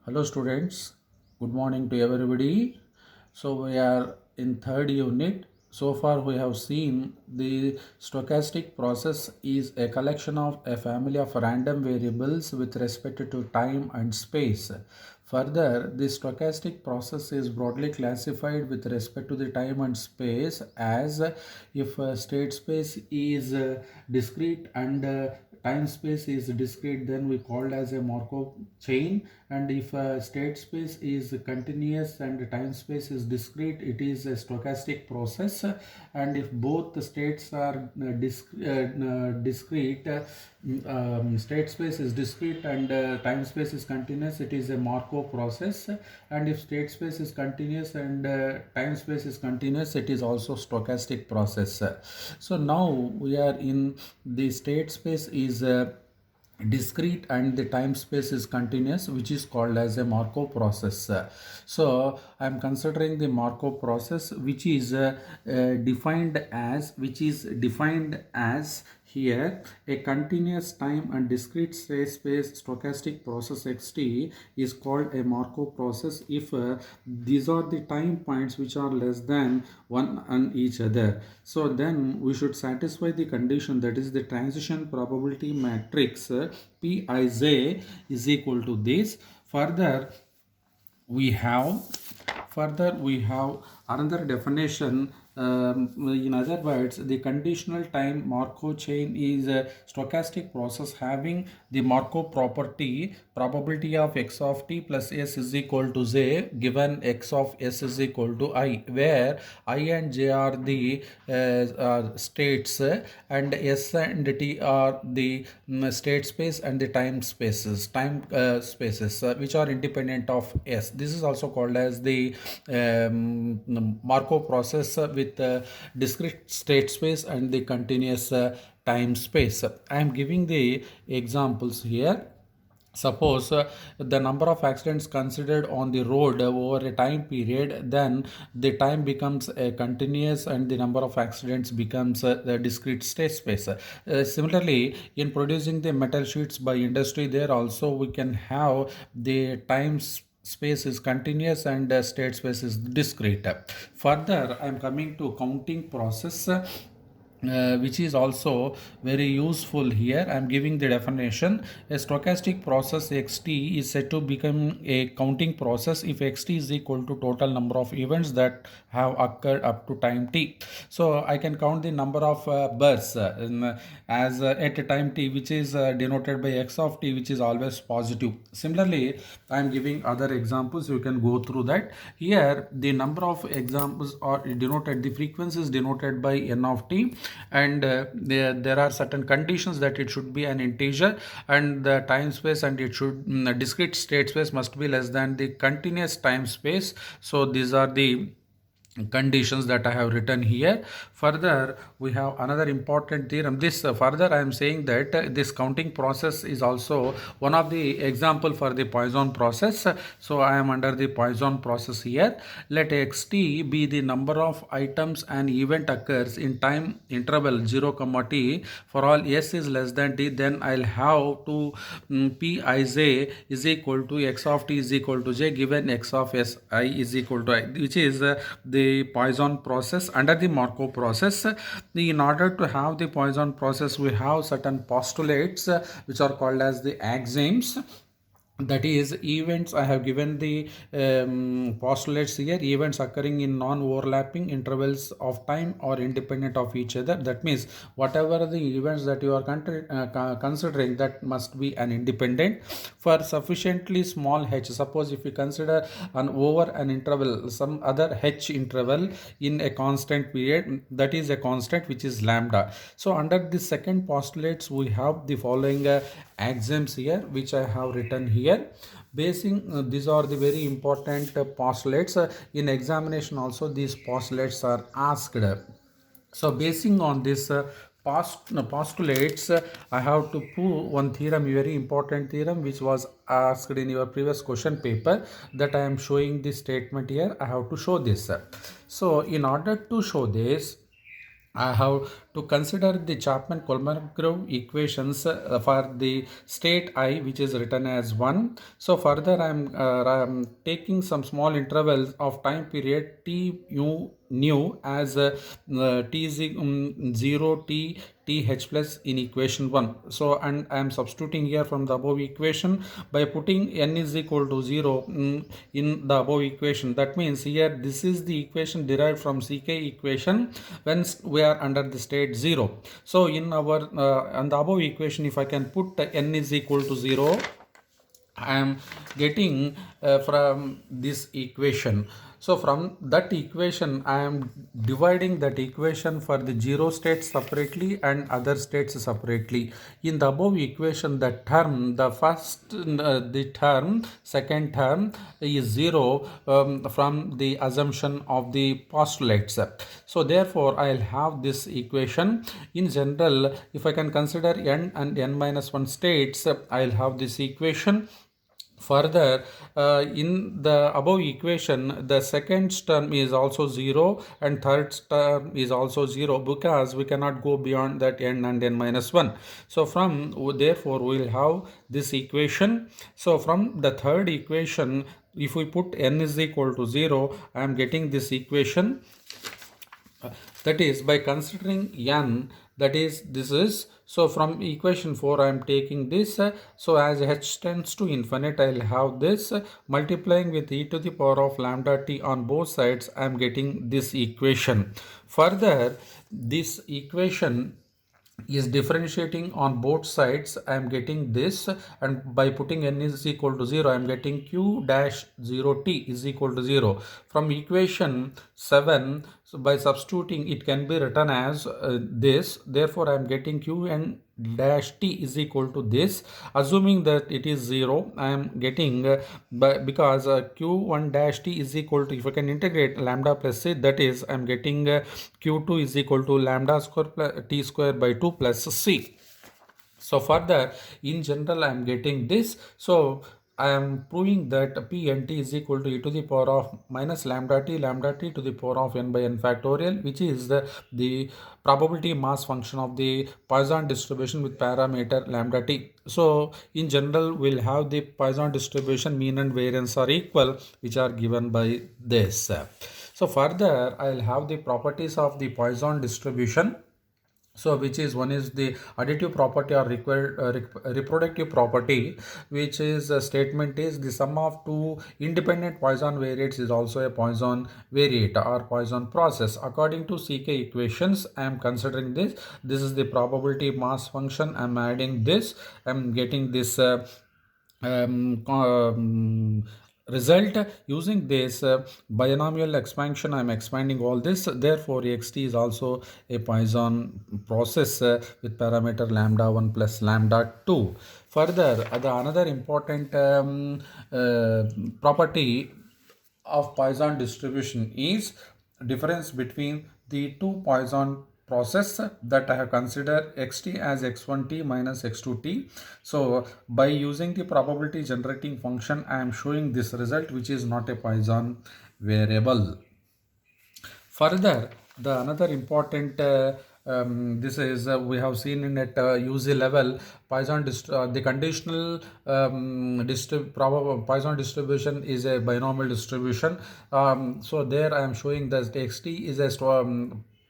Hello students, good morning to everybody. So we are in third unit. So far we have seen the stochastic process is a collection of a family of random variables with respect to time and space. Further, the stochastic process is broadly classified with respect to the time and space as if state space is discrete and time space is discrete, then we called as a Markov chain. And if state space is continuous and time space is discrete, it is a stochastic process. And if both the states are discrete, state space is discrete and time space is continuous, it is a Markov process. And if state space is continuous and time space is continuous, it is also stochastic process. So now we are in the state space is discrete and the time space is continuous, which is called as a Markov process. So I am considering the Markov process which is defined as here a continuous time and discrete state space stochastic process xt is called a Markov process if these are the time points which are less than one on each other. So then we should satisfy the condition, that is the transition probability matrix Pij is equal to this. Further we have another definition. In other words, the conditional time Markov chain is a stochastic process having the Markov property probability of x of t plus s is equal to j given x of s is equal to I, where I and j are the states and s and t are the state space and the time spaces which are independent of s. This is also called as the Markov process with discrete state space and the continuous time space. I am giving the examples here. Suppose the number of accidents considered on the road over a time period, then the time becomes continuous and the number of accidents becomes the discrete state space. Similarly, in producing the metal sheets by industry, there also we can have the space is continuous and state space is discrete. Further, I am coming to counting process, which is also very useful here. I am giving the definition. A stochastic process xt is said to become a counting process if xt is equal to total number of events that have occurred up to time t. So I can count the number of births at a time t, which is denoted by x of t, which is always positive. Similarly, I am giving other examples. You can go through that. Here the number of examples are denoted, the frequency is denoted by n of t, and there are certain conditions that it should be an integer, and the time space and it should discrete state space must be less than the continuous time space. So these are the conditions that I have written here. Further, we have another important theorem. Further I am saying that this counting process is also one of the example for the Poisson process. So I am under the Poisson process here. Let xt be the number of items an event occurs in time interval 0 comma t for all s is less than t, then I'll have to Pij is equal to x of t is equal to j given x of s I is equal to I, which is the Poisson process under the Markov process. In order to have the Poisson process, we have certain postulates which are called as the axioms. That is events. I have given the postulates here. Events occurring in non-overlapping intervals of time or independent of each other. That means whatever the events that you are considering, that must be an independent for sufficiently small h. Suppose if you consider an over an interval, some other h interval in a constant period, that is a constant which is lambda. So under the second postulates, we have the following axioms here, which I have written here. Basing these are the very important postulates. In examination also these postulates are asked. So basing on this postulates, I have to prove one theorem, very important theorem, which was asked in your previous question paper, that I am showing this statement here. I have to show this. So in order to show this, I have to consider the Chapman-Kolmogorov equations for the state I, which is written as 1. So further I'm taking some small intervals of time period t u new as t is 0 t h plus in equation 1. So and I am substituting here from the above equation by putting n is equal to 0 in the above equation. That means here this is the equation derived from ck equation when we are under the state 0. So in our on the above equation, if I can put n is equal to 0, I am getting from this equation. So from that equation, I am dividing that equation for the zero states separately and other states separately. In the above equation, the term, the term, second term is zero from the assumption of the postulates. So therefore, I'll have this equation. In general, if I can consider n and n minus 1 states, I'll have this equation. Further, in the above equation, the second term is also 0 and third term is also 0 because we cannot go beyond that n and n minus 1. So from therefore we will have this equation. So from the third equation, if we put n is equal to 0, I am getting this equation. That is by considering n, that is this is, so from equation 4 I am taking this, so as h tends to infinite I will have this, multiplying with e to the power of lambda t on both sides I am getting this equation. Further, this equation is differentiating on both sides, I am getting this, and by putting n is equal to 0 I am getting q dash 0 t is equal to 0. From equation 7, so by substituting it can be written as this, therefore I am getting q and dash t is equal to this. Assuming that it is 0, I am getting because q1 dash t is equal to, if I can integrate lambda plus c, that is I am getting q2 is equal to lambda square plus t square by 2 plus c. So further, in general I am getting this. So I am proving that p and t is equal to e to the power of minus lambda t to the power of n by n factorial, which is the probability mass function of the Poisson distribution with parameter lambda t. So in general we'll have the Poisson distribution mean and variance are equal, which are given by this. So further I'll have the properties of the Poisson distribution. So which is, one is the additive property or required reproductive property, which is a statement is the sum of two independent Poisson variates is also a Poisson variate or Poisson process. According to CK equations, I am considering this. This is the probability mass function. I am adding this. I am getting this result. Using this binomial expansion, I am expanding all this, therefore xt is also a Poisson process with parameter lambda 1 plus lambda 2. Further, the another important property of Poisson distribution is difference between the two Poisson process that I have considered xt as x1t minus x2t. So by using the probability generating function, I am showing this result, which is not a Poisson variable. Further, the another important this is we have seen in at UZ level, Poisson the conditional Poisson distribution is a binomial distribution. So there I am showing that xt is a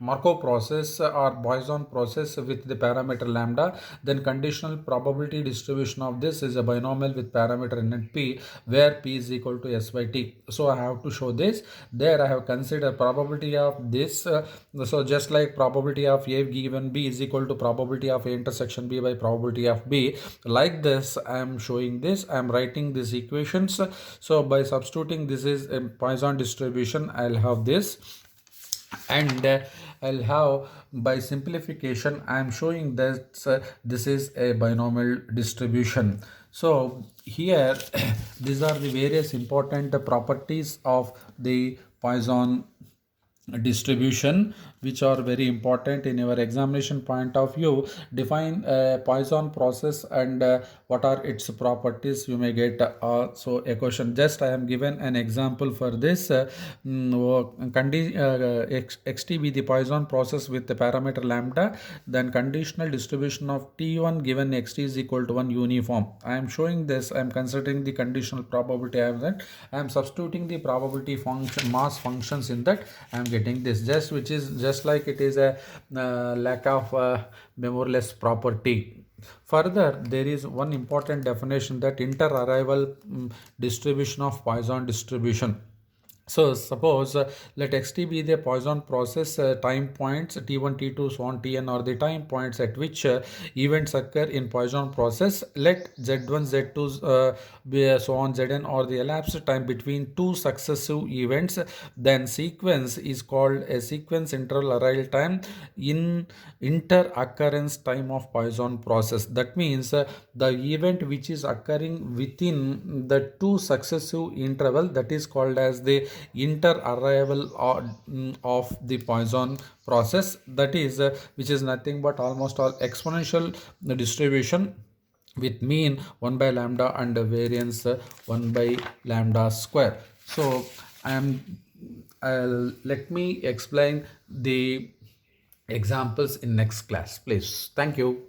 Markov process or Poisson process with the parameter lambda. Then conditional probability distribution of this is a binomial with parameter n and p, where p is equal to s by t. So I have to show this. There I have considered probability of this. So just like probability of a given b is equal to probability of a intersection b by probability of b. Like this, I am showing this. I am writing these equations. So by substituting this is a Poisson distribution, I'll have this. And I'll have, by simplification, I am showing that this is a binomial distribution. So here these are the various important properties of the Poisson distribution, which are very important in your examination point of view. Define a Poisson process and what are its properties. You may get so a question. Just I am given an example for this. Xt be the Poisson process with the parameter lambda, then conditional distribution of T1 given xt is equal to 1 uniform. I am showing this. I am considering the conditional probability. I have that. I am substituting the probability function mass functions in that. I am getting this, just which is just like it is a lack of memoryless property. Further, there is one important definition, that inter-arrival distribution of Poisson distribution. So suppose let xt be the Poisson process time points t1, t2, so on tn are the time points at which events occur in Poisson process. Let z1, z2 be so on zn or the elapsed time between two successive events. Then sequence is called a sequence interval arrival time in inter occurrence time of Poisson process. That means the event which is occurring within the two successive interval, that is called as the inter arrival of the Poisson process, that is which is nothing but almost all exponential distribution with mean 1 by lambda and variance 1 by lambda square. So I am let me explain the examples in next class, please. Thank you.